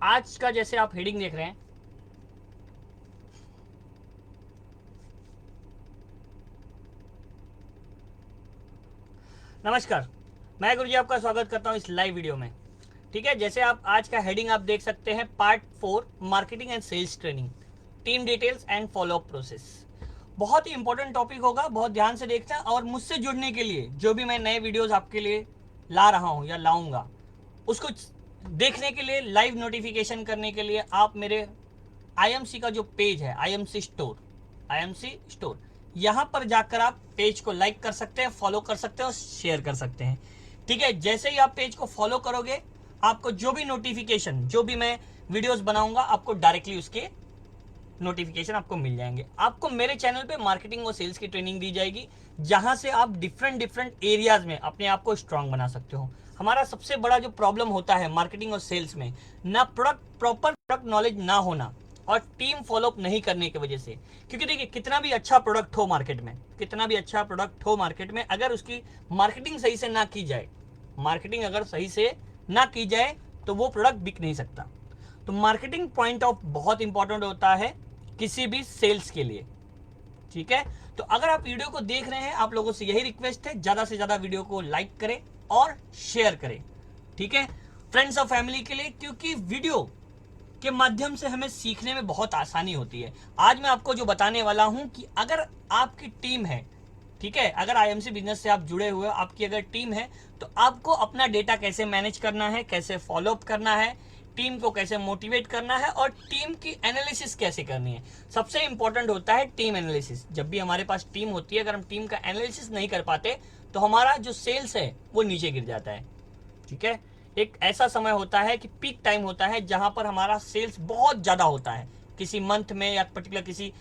आज का जैसे आप हेडिंग देख रहे हैं, नमस्कार, मैं गुरुजी आपका स्वागत करता हूं इस लाइव वीडियो में। ठीक है, जैसे आप आज का हेडिंग आप देख सकते हैं, part 4 marketing and sales training, team details and follow up process. बहुत ही इंपॉर्टेंट टॉपिक होगा, बहुत ध्यान से देखना। और मुझसे जुड़ने के लिए जो भी मैं नए वीडियोस आपके लिए ला रहा हूं या लाऊंगा, उसको देखने के लिए, लाइव नोटिफिकेशन करने के लिए आप मेरे आईएमसी का जो पेज है, आईएमसी स्टोर, यहां पर जाकर आप पेज को लाइक कर सकते हैं, फॉलो कर सकते हैं और शेयर कर सकते हैं। ठीक है, जैसे ही आप पेज को फॉलो करोगे, आपको जो भी नोटिफिकेशन, जो भी मैं वीडियोस बनाऊंगा, आपको डायरेक्टली उसके नोटिफिकेशन आपको मिल जाएंगे। आपको मेरे चैनल पे मार्केटिंग और सेल्स की ट्रेनिंग दी जाएगी, जहां से आप डिफरेंट एरियाज में अपने आप को स्ट्रांग बना सकते हो। हमारा सबसे बड़ा जो प्रॉब्लम होता है मार्केटिंग और सेल्स में, ना प्रॉपर प्रोडक्ट नॉलेज ना होना और टीम फॉलोअप नहीं करने की वजह से। क्योंकि देखिए, कितना भी अच्छा प्रोडक्ट हो मार्केट में, अगर उसकी मार्केटिंग सही से ना की जाए, तो वो प्रोडक्ट बिक नहीं सकता। तो मार्केटिंग पॉइंट ऑफ बहुत इंपॉर्टेंट होता है किसी भी सेल्स के लिए। ठीक है, तो अगर आप वीडियो को देख रहे हैं, आप लोगों से यही रिक्वेस्ट है, ज्यादा से ज्यादा वीडियो को लाइक करें और शेयर करें। ठीक है, फ्रेंड्स और फैमिली के लिए, क्योंकि वीडियो के माध्यम से हमें सीखने में बहुत आसानी होती है। आज मैं आपको जो बताने वाला हूं कि अगर आपकी टीम है, ठीक है, अगर आईएमसी बिजनेस से आप जुड़े हुए हो, आपकी अगर टीम है, तो आपको अपना डेटा कैसे मैनेज करना है, कैसे फॉलोअप करना है, टीम को कैसे मोटिवेट करना है और टीम की एनालिसिस कैसे करनी है। सबसे इंपॉर्टेंट होता है टीम एनालिसिस। जब भी हमारे पास टीम होती है, अगर हम टीम का एनालिसिस नहीं कर पाते, तो हमारा जो सेल्स है वो नीचे गिर जाता है। ठीक है, एक ऐसा समय होता है कि पीक टाइम होता है, जहां पर हमारा सेल्स बहुत ज्यादा होता है किसी मंथ में या पर्टिकुलर किसी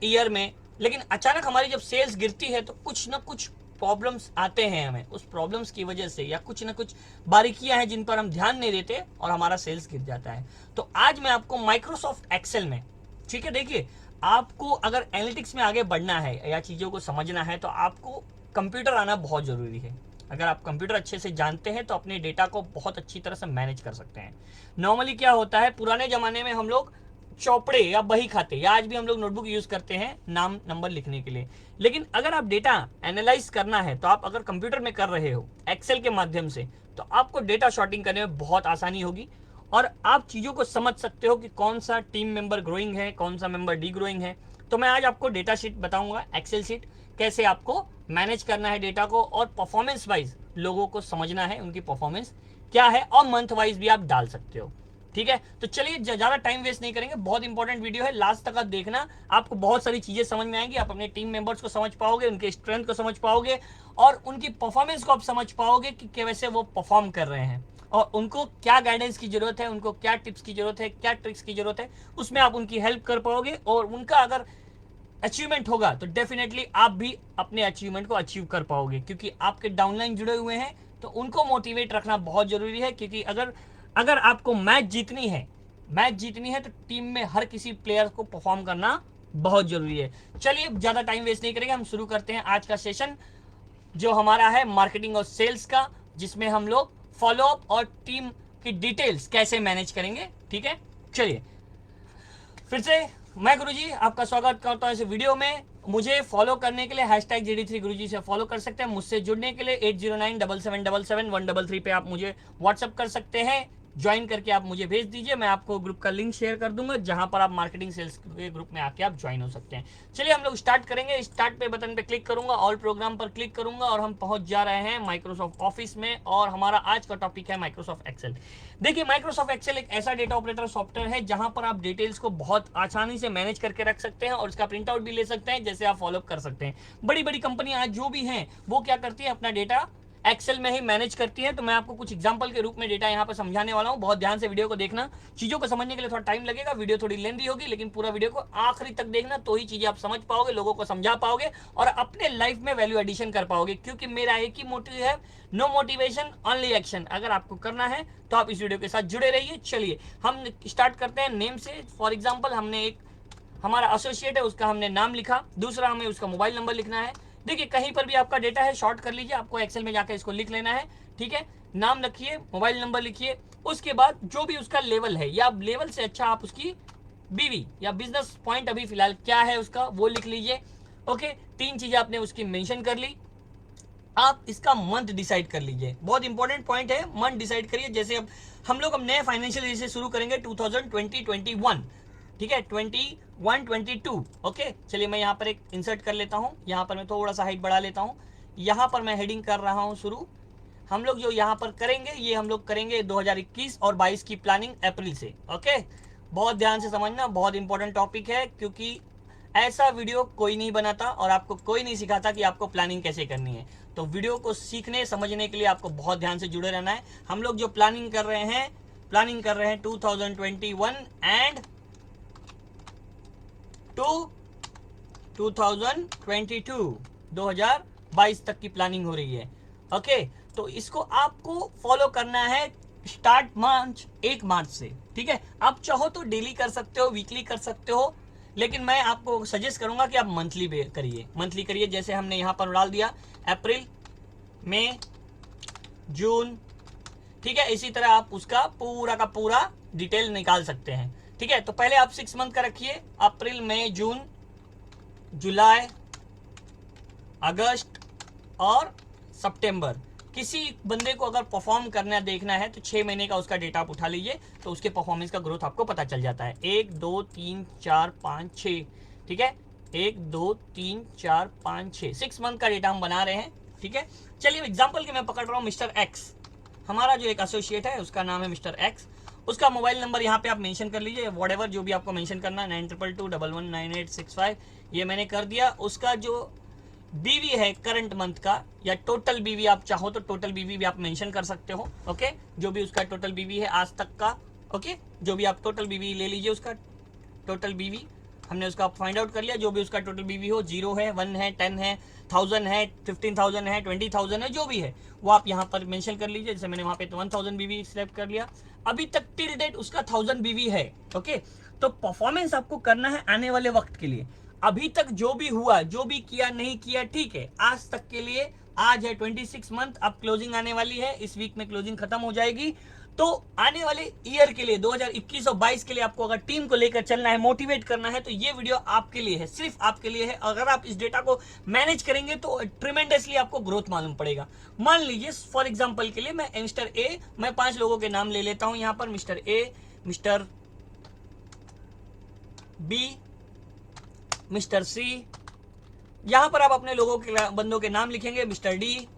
ईयर में। लेकिन अचानक हमारी जब सेल्स गिरती है, तो कुछ ना कुछ प्रॉब्लम्स आते हैं हमें, उस प्रॉब्लम्स की वजह से, या कुछ ना कुछ बारीकियां हैं जिन पर हम ध्यान नहीं देते और हमारा सेल्स गिर जाता है। तो आज मैं आपको माइक्रोसॉफ्ट एक्सेल में, ठीक है, देखिए, आपको अगर एनालिटिक्स में आगे बढ़ना है या चीजों को समझना है, तो आपको कंप्यूटर आना बहुत जरूरी है। अगर आप कंप्यूटर अच्छे से जानते हैं, तो अपने डेटा को बहुत अच्छी तरह से मैनेज कर सकते हैं। नॉर्मली क्या होता है, पुराने जमाने में हम लोग चौपड़े या बही खाते, या आज भी हम लोग नोटबुक यूज करते हैं नाम नंबर लिखने के लिए। लेकिन अगर आप डेटा एनालाइज करना है, तो आप अगर कंप्यूटर में कर रहे हो एक्सेल के माध्यम से, तो आपको डेटा शॉर्टिंग करने में बहुत आसानी होगी और आप चीजों को समझ सकते हो कि कौन सा टीम मेंबर ग्रोइंग है, कौन सा मेंबर डी ग्रोइंग है। तो मैं आज आपको डेटा शीट बताऊंगा, एक्सेल शीट, कैसे आपको मैनेज करना है डेटा को, और परफॉर्मेंस वाइज लोगों को समझना है उनकी परफॉर्मेंस क्या है, और मंथ वाइज भी आप डाल सकते हो। ठीक है, तो चलिए ज्यादा टाइम वेस्ट नहीं करेंगे, बहुत इंपॉर्टेंट वीडियो है, लास्ट तक आप देखना, आपको बहुत सारी चीजें समझ में आएंगी। आप अपने टीम मेंबर्स को समझ पाओगे, उनके स्ट्रेंथ को समझ पाओगे और उनकी परफॉर्मेंस को आप समझ पाओगे कि कैसे वो परफॉर्म कर रहे हैं और उनको क्या गाइडेंस की जरूरत है, उनको क्या टिप्स की जरूरत है, क्या ट्रिक्स की जरूरत है, उसमें आप उनकी हेल्प कर पाओगे। और उनका अगर अचीवमेंट होगा, तो डेफिनेटली आप भी अपने अचीवमेंट को अचीव कर पाओगे, क्योंकि आपके डाउनलाइन जुड़े हुए हैं, तो उनको मोटिवेट रखना बहुत जरूरी है। क्योंकि अगर अगर आपको मैच जीतनी है, तो टीम में हर किसी प्लेयर को परफॉर्म करना बहुत जरूरी है। चलिए ज्यादा टाइम वेस्ट नहीं करेंगे, हम शुरू करते हैं आज का सेशन, जो हमारा है मार्केटिंग और सेल्स का, जिसमें हम लोग फॉलोअप और टीम की डिटेल्स कैसे मैनेज करेंगे। ठीक है, चलिए फिर से मैं गुरुजी आपका स्वागत करता हूं इस वीडियो में। मुझे फॉलो करने के लिए #JD3 गुरुजी से फॉलो कर सकते हैं। मुझसे जुड़ने के लिए 8097777133 पे आप मुझे व्हाट्सअप कर सकते हैं, ज्वाइन करके आप मुझे भेज दीजिए, मैं आपको ग्रुप का लिंक शेयर कर दूंगा, जहां पर आप मार्केटिंग सेल्स के ग्रुप में आके आप ज्वाइन हो सकते हैं। चलिए हम लोग स्टार्ट करेंगे। स्टार्ट पे बटन पे क्लिक करूंगा, ऑल प्रोग्राम पर क्लिक करूंगा और हम पहुंच जा रहे हैं माइक्रोसॉफ्ट ऑफिस में, और हमारा आज का टॉपिक है माइक्रोसॉफ्ट एक्सेल। देखिए, माइक्रोसॉफ्ट एक्सेल एक ऐसा डेटा ऑपरेटर सॉफ्टवेयर है जहां पर आप डिटेल्स को बहुत आसानी से मैनेज करके रख सकते हैं और इसका प्रिंट आउट भी ले सकते हैं, जैसे आप फॉलो कर सकते हैं। बड़ी बड़ी कंपनियां आज जो भी हैं, वो क्या करती है, अपना डेटा एक्सेल में ही मैनेज करती है। तो मैं आपको कुछ एग्जांपल के रूप में डेटा यहाँ पर समझाने वाला हूँ, बहुत ध्यान से वीडियो को देखना। चीजों को समझने के लिए थोड़ा टाइम लगेगा, वीडियो थोड़ी लेंदी होगी, लेकिन पूरा वीडियो को आखिरी तक देखना, तो ही चीजें आप समझ पाओगे, लोगों को समझा पाओगे और अपने लाइफ में वैल्यू एडिशन कर पाओगे। क्योंकि मेरा एक ही मोटिव है, नो मोटिवेशन ओनली एक्शन। अगर आपको करना है तो आप इस वीडियो के साथ जुड़े रहिए। चलिए हम स्टार्ट करते हैं नेम से। फॉर एग्जाम्पल, हमने एक हमारा एसोसिएट है, उसका हमने नाम लिखा, दूसरा हमें उसका मोबाइल नंबर लिखना है। देखिए, कहीं पर भी आपका डेटा है, शॉर्ट कर लीजिए, आपको एक्सेल में जाकर इसको लिख लेना है। ठीक है, नाम रखिए, मोबाइल नंबर लिखिए, उसके बाद जो भी उसका लेवल है या लेवल से अच्छा आप उसकी बीवी या बिजनेस पॉइंट अभी फिलहाल क्या है उसका वो लिख लीजिए। ओके, 3 चीजें आपने उसकी मेंशन कर ली। आप इसका मंथ डिसाइड कर लीजिए, बहुत इंपॉर्टेंट पॉइंट है, मंथ डिसाइड करिए। जैसे अब हम लोग नए फाइनेंशियल ईयर से शुरू करेंगे 2020-21, ठीक है, 21-22। ओके, चलिए मैं यहाँ पर एक इंसर्ट कर लेता हूँ, यहाँ पर मैं थोड़ा सा हाइट बढ़ा लेता हूँ, यहाँ पर मैं हेडिंग कर रहा हूँ शुरू। हम लोग जो यहाँ पर करेंगे ये हम लोग करेंगे 2021 और 22 की प्लानिंग अप्रैल से। ओके, बहुत ध्यान से समझना, बहुत इंपॉर्टेंट टॉपिक है, क्योंकि ऐसा वीडियो कोई नहीं बनाता और आपको कोई नहीं सिखाता कि आपको प्लानिंग कैसे करनी है। तो वीडियो को सीखने समझने के लिए आपको बहुत ध्यान से जुड़े रहना है। हम लोग जो प्लानिंग कर रहे हैं 2021 एंड 2022 तक की प्लानिंग हो रही है। ओके, तो इसको आपको फॉलो करना है स्टार्ट मार्च 1 मार्च से, ठीक है। आप चाहो तो डेली कर सकते हो, वीकली कर सकते हो, लेकिन मैं आपको सजेस्ट करूंगा कि आप मंथली करिए। जैसे हमने यहाँ पर डाल दिया अप्रैल, मई, जून, ठीक है। इसी तरह आप उसका पूरा का पूरा डिटेल निकाल सकते हैं, ठीक है। तो पहले आप 6 मंथ का रखिए, अप्रैल, मई, जून, जुलाई, अगस्त और सितंबर। किसी बंदे को अगर परफॉर्म करना देखना है तो 6 महीने का उसका डेटा आप उठा लीजिए, तो उसके परफॉर्मेंस का ग्रोथ आपको पता चल जाता है। 1 2 3 4 5 6, ठीक है, 1 2 3 4 5 6, 6 मंथ का डेटा हम बना रहे हैं, ठीक है। चलिए एग्जाम्पल के मैं पकड़ रहा हूँ मिस्टर एक्स, हमारा जो एक एसोसिएट है उसका नाम है मिस्टर एक्स। उसका मोबाइल नंबर यहाँ पे आप मेंशन कर लीजिए, व्हाटएवर जो भी आपको मेंशन करना है, 9222119865, ये मैंने कर दिया। उसका जो बीवी है करंट मंथ का या टोटल बीवी, आप चाहो तो टोटल बीवी भी आप मेंशन कर सकते हो। ओके, जो भी उसका टोटल बीवी है आज तक का, ओके, जो भी आप टोटल बीवी ले लीजिए, उसका टोटल बीवी हमने उसका फाइंड आउट कर लिया। जो भी उसका टोटल बीवी हो, 0 है, 1 है, 10 है, 1000 है, 15,000 है, 20,000 है, जो भी है वो आप यहाँ पर मेंशन कर लीजिए। जैसे मैंने वहाँ पे 1000 बीवी सिलेक्ट कर लिया। अभी तक टिल डेट उसका 1000 बीवी है। ओके, तो परफॉर्मेंस आपको करना है आने वाले वक्त के लिए। अभी तक जो भी हुआ, जो भी किया नहीं किया, ठीक है, आज तक के लिए, आज है 26 मंथ, अब क्लोजिंग आने वाली है, इस वीक में क्लोजिंग खत्म हो जाएगी। तो आने वाले ईयर के लिए 2021 और 22 के लिए आपको अगर टीम को लेकर चलना है, मोटिवेट करना है, तो ये वीडियो आपके लिए है, सिर्फ आपके लिए है। अगर आप इस डेटा को मैनेज करेंगे तो ट्रिमेंडसली आपको ग्रोथ मालूम पड़ेगा। मान लीजिए फॉर एग्जांपल के लिए मैं मिस्टर ए, मैं 5 लोगों के नाम ले लेता हूं यहाँ पर, mister A, mister B, mister C, यहां पर आप अपने लोगों के बंदों के नाम लिखेंगे, मिस्टर डी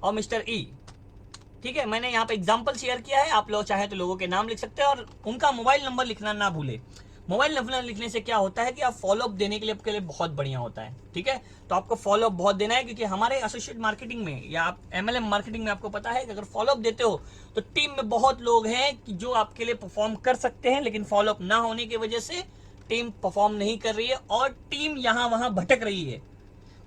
और मिस्टर ई, ठीक है। मैंने यहाँ पे एग्जांपल शेयर किया है, आप लोग चाहे तो लोगों के नाम लिख सकते हैं और उनका मोबाइल नंबर लिखना ना भूले। मोबाइल नंबर लिखने से क्या होता है कि आप फॉलोअप देने के लिए आपके लिए बहुत बढ़िया होता है, ठीक है। तो आपको फॉलोअप बहुत देना है, क्योंकि हमारे एसोसिएट मार्केटिंग में या आप MLM मार्केटिंग में आपको पता है कि अगर फॉलोअप देते हो तो टीम में बहुत लोग हैं कि जो आपके लिए परफॉर्म कर सकते हैं, लेकिन फॉलोअप ना होने की वजह से टीम परफॉर्म नहीं कर रही है और टीम यहां वहां भटक रही है।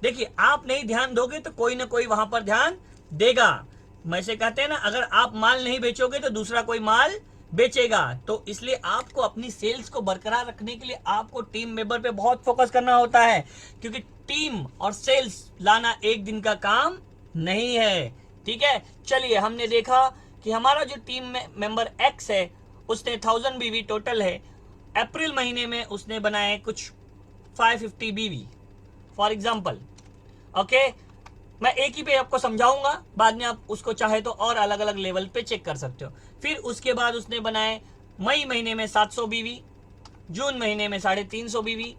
देखिए, आप नहीं ध्यान दोगे तो कोई ना कोई वहां पर ध्यान देगा। वैसे कहते हैं ना, अगर आप माल नहीं बेचोगे तो दूसरा कोई माल बेचेगा। तो इसलिए आपको अपनी सेल्स को बरकरार रखने के लिए आपको टीम मेंबर पे बहुत फोकस करना होता है, क्योंकि टीम और सेल्स लाना एक दिन का काम नहीं है, ठीक है। चलिए, हमने देखा कि हमारा जो टीम मेंबर एक्स है उसने 1000 बीवी टोटल है, अप्रैल महीने में उसने बनाए कुछ 550 बीवी फॉर एग्जाम्पल। ओके, मैं एक ही पे आपको समझाऊंगा, बाद में आप उसको चाहे तो और अलग अलग लेवल पे चेक कर सकते हो। फिर उसके बाद उसने बनाए मई महीने में 700 बीवी, जून महीने में 350 बीवी,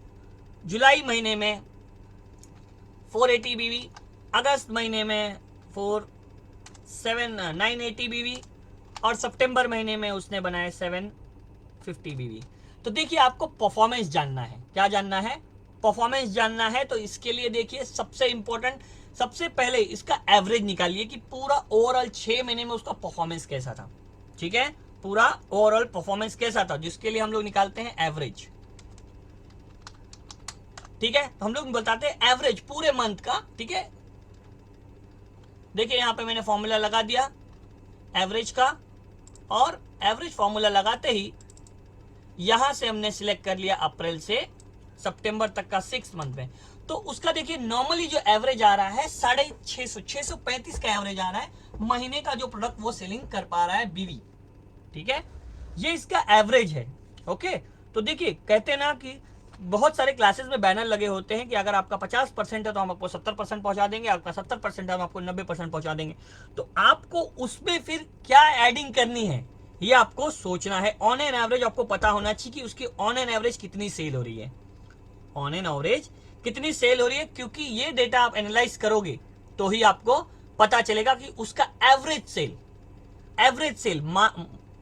जुलाई महीने में 480 बीवी, अगस्त महीने में 980 बीवी और सितंबर महीने में उसने बनाए 750 बीवी। तो देखिए, आपको परफॉर्मेंस जानना है। क्या जानना है? परफॉर्मेंस जानना है। तो इसके लिए देखिए, सबसे इंपॉर्टेंट, सबसे पहले इसका एवरेज निकालिए कि पूरा ओवरऑल 6 महीने में उसका परफॉर्मेंस कैसा था, ठीक है। पूरा ओवरऑल परफॉर्मेंस कैसा था, जिसके लिए हम लोग निकालते हैं एवरेज, ठीक है। हम लोग बताते हैं एवरेज पूरे मंथ का, ठीक है। देखिए, यहां पे मैंने फॉर्मूला लगा दिया एवरेज का, और एवरेज फॉर्मूला लगाते ही यहां से हमने सिलेक्ट कर लिया अप्रैल से सितंबर तक का 6 मंथ में। तो उसका देखिए, नॉर्मली जो एवरेज आ रहा है 650, 635 का एवरेज आ रहा है। महीने का जो प्रोडक्ट वो सेलिंग कर पा रहा है बीवी, ठीक है, ये इसका एवरेज है। ओके, तो देखिए कहते हैं ना कि बहुत सारे क्लासेस में बैनर लगे होते हैं कि अगर आपका 50% है तो हम आपको 70% पहुंचा देंगे, आपका 70% है हम आपको 90% पहुंचा देंगे। तो आपको उसमें फिर क्या एडिंग करनी है ये आपको सोचना है। ऑन एन एवरेज आपको पता होना चाहिए कि उसकी ऑन एन एवरेज कितनी सेल हो रही है, ऑन एन एवरेज कितनी सेल हो रही है, क्योंकि ये डेटा आप एनालाइज करोगे तो ही आपको पता चलेगा कि उसका एवरेज सेल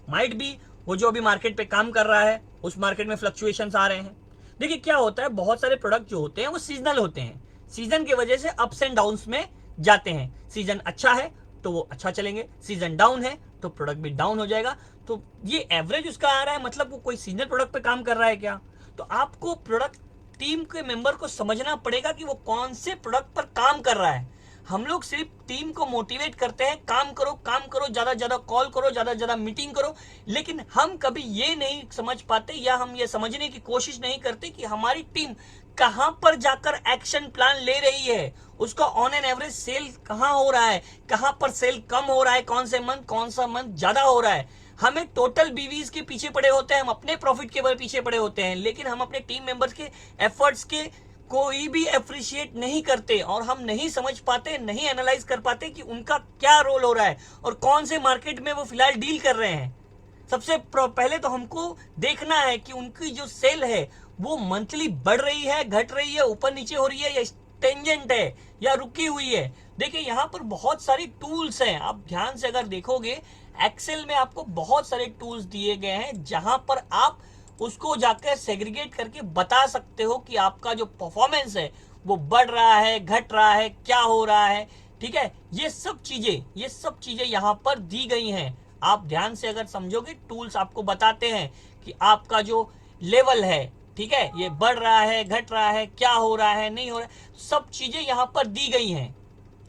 माइट बी वो जो अभी मार्केट पे काम कर रहा है उस मार्केट में फ्लक्चुएशंस आ रहे हैं। देखिए क्या होता है, बहुत सारे प्रोडक्ट जो होते हैं वो सीजनल होते हैं, सीजन की वजह से अप्स एंड डाउन्स में जाते हैं। सीजन अच्छा है तो वो अच्छा चलेंगे, सीजन डाउन है तो प्रोडक्ट भी डाउन हो जाएगा। तो ये एवरेज उसका आ रहा है, मतलब वो कोई सीजनल प्रोडक्ट पे काम कर रहा है क्या। तो आपको प्रोडक्ट टीम के मेंबर को समझना पड़ेगा कि वो कौन से प्रोडक्ट पर काम कर रहा है। हम लोग सिर्फ टीम को मोटिवेट करते हैं, काम करो, ज्यादा ज्यादा कॉल करो, ज्यादा ज्यादा मीटिंग करो, लेकिन हम कभी ये नहीं समझ पाते या हम ये समझने की कोशिश नहीं करते कि हमारी टीम कहां पर जाकर एक्शन प्लान ले रही है, उसका ऑन एन एवरेज सेल कहां हो रहा है, कहां पर सेल कम हो रहा है, कौन सा मंथ ज्यादा हो रहा है। हमें टोटल बीवीज के पीछे पड़े होते हैं, हम अपने प्रॉफिट के पीछे पड़े होते हैं, लेकिन हम अपने टीम मेंबर्स के एफर्ट्स के कोई भी अप्रिशिएट नहीं करते और हम नहीं समझ पाते, नहीं एनालाइज कर पाते कि उनका क्या रोल हो रहा है और कौन से मार्केट में वो फिलहाल डील कर रहे हैं। सबसे पहले तो हमको देखना है कि उनकी जो सेल है वो मंथली बढ़ रही है, घट रही है, ऊपर नीचे हो रही है, या टेंजेंट है या रुकी हुई है। देखिए यहाँ पर बहुत सारी टूल्स हैं, आप ध्यान से अगर देखोगे एक्सेल में आपको बहुत सारे टूल्स दिए गए हैं जहां पर आप उसको जाकर सेग्रीगेट करके बता सकते हो कि आपका जो परफॉर्मेंस है वो बढ़ रहा है, घट रहा है, क्या हो रहा है। ठीक है, ये सब चीजें यहाँ पर दी गई हैं। आप ध्यान से अगर समझोगे, टूल्स आपको बताते हैं कि आपका जो लेवल है, ठीक है, ये बढ़ रहा है, घट रहा है, क्या हो रहा है, नहीं हो रहा है, सब चीजें यहाँ पर दी गई हैं।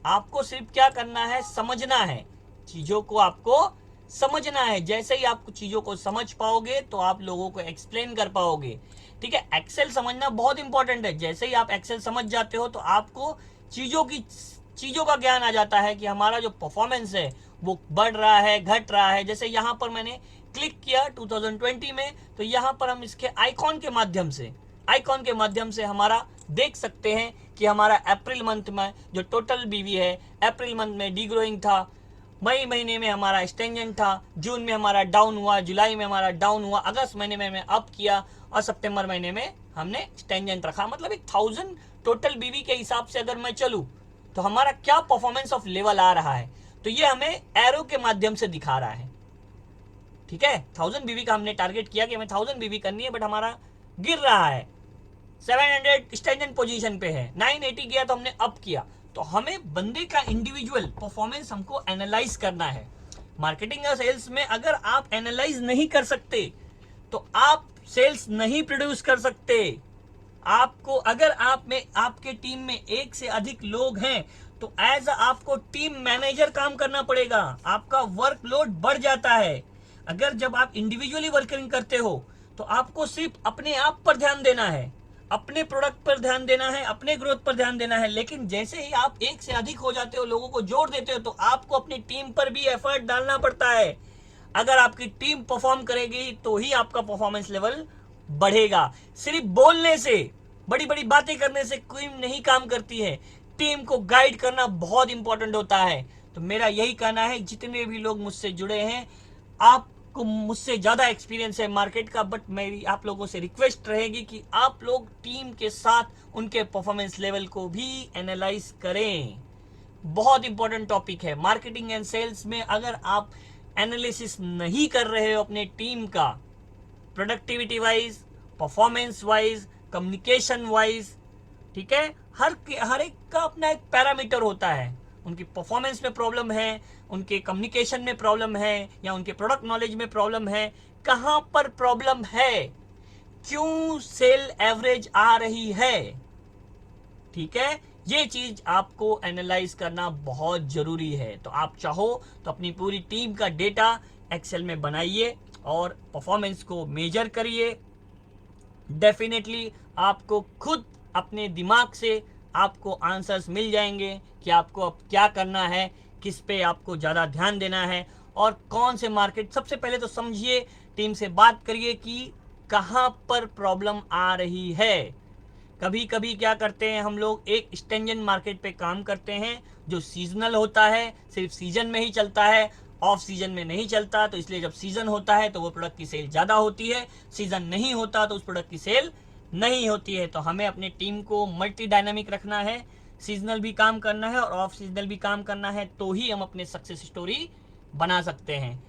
आपको सिर्फ क्या करना है, समझना है, चीजों को आपको समझना है। जैसे ही आप चीजों को समझ पाओगे तो आप लोगों को एक्सप्लेन कर पाओगे। ठीक है, एक्सेल समझना बहुत इंपॉर्टेंट है। जैसे ही आप एक्सेल समझ जाते हो तो आपको चीजों का ज्ञान आ जाता है कि हमारा जो परफॉर्मेंस है वो बढ़ रहा है, घट रहा है। जैसे यहाँ पर मैंने क्लिक किया 2020 में, तो यहाँ पर हम इसके आइकॉन के माध्यम से हमारा देख सकते हैं कि हमारा अप्रैल मंथ में जो टोटल बीवी है, अप्रैल मंथ में डीग्रोइंग था, मई महीने में हमारा स्टेंजेंट था, जून में हमारा डाउन हुआ, जुलाई में हमारा डाउन हुआ, अगस्त महीने में अप किया और सितंबर महीने में हमने स्टेंजेंट रखा। मतलब 1000 टोटल बीवी के हिसाब से अगर मैं चलूं तो हमारा क्या परफॉर्मेंस ऑफ लेवल आ रहा है, तो ये हमें एरो के माध्यम से दिखा रहा है। ठीक है, 1000 बीवी का हमने टारगेट किया कि हमें 1000 बीवी करनी है, बट हमारा गिर रहा है, 700 स्टेंजेंट पोजीशन पे है, 980 गया तो हमने अप किया। तो हमें बंदे का इंडिविजुअल परफॉर्मेंस हमको एनालाइज करना है। मार्केटिंग या सेल्स में अगर आप एनालाइज नहीं कर सकते तो आप सेल्स नहीं प्रोड्यूस कर सकते। आपको अगर आप में आपके टीम में एक से अधिक लोग हैं तो एज आपको टीम मैनेजर काम करना पड़ेगा, आपका वर्कलोड बढ़ जाता है। अगर जब आप इंडिविजुअली वर्किंग करते हो तो आपको सिर्फ अपने आप पर ध्यान देना है, अपने प्रोडक्ट पर ध्यान देना है, अपने ग्रोथ पर ध्यान देना है। लेकिन जैसे ही आप एक से अधिक हो जाते हो, लोगों को जोड़ देते हो, तो आपको अपनी टीम पर भी एफर्ट डालना पड़ता है। अगर आपकी टीम परफॉर्म करेगी तो ही आपका परफॉर्मेंस लेवल बढ़ेगा। सिर्फ बोलने से, बड़ी बड़ी बातें करने से टीम नहीं काम करती है। टीम को गाइड करना बहुत इंपॉर्टेंट होता है। तो मेरा यही कहना है, जितने भी लोग मुझसे जुड़े हैं, आपको मुझसे ज्यादा एक्सपीरियंस है मार्केट का, बट मेरी आप लोगों से रिक्वेस्ट रहेगी कि आप लोग टीम के साथ उनके परफॉर्मेंस लेवल को भी एनालाइज करें। बहुत इंपॉर्टेंट टॉपिक है मार्केटिंग एंड सेल्स में। अगर आप एनालिसिस नहीं कर रहे हो अपने टीम का, productivity wise, performance wise, communication wise, ठीक है, हर एक का अपना एक पैरामीटर होता है। उनकी परफॉर्मेंस में प्रॉब्लम है, उनके कम्युनिकेशन में प्रॉब्लम है, या उनके प्रोडक्ट नॉलेज में प्रॉब्लम है, कहां पर प्रॉब्लम है, क्यों सेल एवरेज आ रही है, ठीक है, ये चीज आपको एनालाइज करना बहुत जरूरी है। तो आप चाहो तो अपनी पूरी टीम का डेटा एक्सेल में बनाइए और परफॉर्मेंस को मेजर करिए। डेफिनेटली आपको खुद अपने दिमाग से आपको आंसर्स मिल जाएंगे कि आपको अब क्या करना है, किस पे आपको ज़्यादा ध्यान देना है और कौन से मार्केट। सबसे पहले तो समझिए, टीम से बात करिए कि कहाँ पर प्रॉब्लम आ रही है। कभी कभी क्या करते हैं हम लोग, एक स्टेंजेंट मार्केट पे काम करते हैं जो सीजनल होता है, सिर्फ सीजन में ही चलता है, ऑफ सीजन में नहीं चलता। तो इसलिए जब सीजन होता है तो वो प्रोडक्ट की सेल ज़्यादा होती है, सीजन नहीं होता तो उस प्रोडक्ट की सेल नहीं होती है। तो हमें अपनी टीम को मल्टी डायनामिक रखना है, सीजनल भी काम करना है और ऑफ सीजनल भी काम करना है, तो ही हम अपने सक्सेस स्टोरी बना सकते हैं।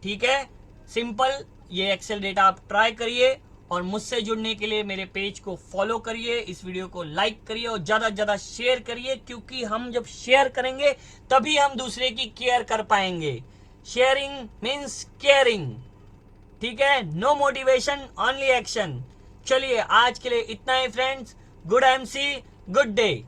ठीक है, सिंपल। ये एक्सेल डेटा आप ट्राई करिए और मुझसे जुड़ने के लिए मेरे पेज को फॉलो करिए, इस वीडियो को लाइक करिए और ज़्यादा से ज़्यादा शेयर करिए, क्योंकि हम जब शेयर करेंगे तभी हम दूसरे की केयर कर पाएंगे। Sharing means caring. ठीक है, नो मोटिवेशन ओनली एक्शन। चलिए आज के लिए इतना ही friends. Good MC, good day.